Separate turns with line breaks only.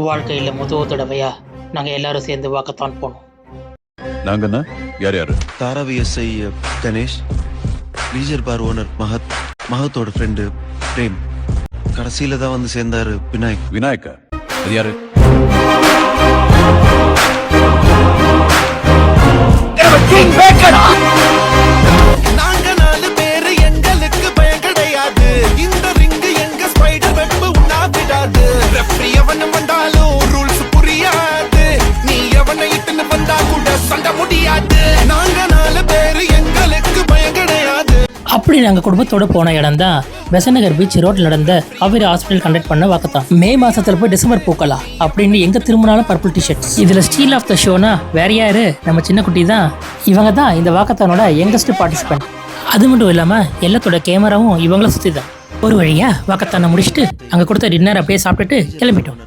வாழ்க்கையில் முதல் தடவையா நாங்கள் எல்லாரும் சேர்ந்து வாக்கத்தான் போனோம்.
நாங்கன்னா யார் யாரு?
தாராவி எஸ்ஐ கணேஷ், லீஜர் பார் ஓனர் மகத்தோட ஃப்ரெண்டு பிரேம், கடைசியில தான் வந்து சேர்ந்தாரு விநாயக்.
விநாயக்கா? அது யாரு?
நாங்க 4 பேரு, எங்களுக்கு பயம் கிடையாது. இந்த ரிங்கு எங்க ஸ்பைடர் வெப் உண்ணா விடாது. ரெஃப்ரி எவனு வந்தாலும் ரூல்ஸ் புரியாது. நீ எவனை இட்டுன்னு வந்தா கூட சண்டை முடியாது. நாங்க 4 பேரு, எங்களுக்கு பயம் கிடையாது.
அப்படி நாங்கள் குடும்பத்தோட போன இடம் தான் பெசநகர் பீச் ரோட்ல நடந்த காவேரி ஹாஸ்பிட்டல் கண்டக்ட் பண்ண வாக்கத்தான். மே மாசத்துல போய் டிசம்பர் பூக்கலாம் அப்படின்னு எங்க திரும்பினாலும் பர்பிள் டிஷர்ட். இதுல ஸ்டீல் ஆஃப் த ஷோனா வேற யாரு, நம்ம சின்ன குட்டி தான். இவங்க தான் இந்த வாக்கத்தானோட யங்கஸ்ட் பார்ட்டிசிபென்ட். அது மட்டும் இல்லாம எல்லாத்தோட கேமராவும் இவங்கள சுத்தி தான். ஒரு வழியா வாக்கத்தான முடிச்சுட்டு அங்க கொடுத்த டின்னர் அப்படியே சாப்பிட்டுட்டு கிளம்பிட்டோம்.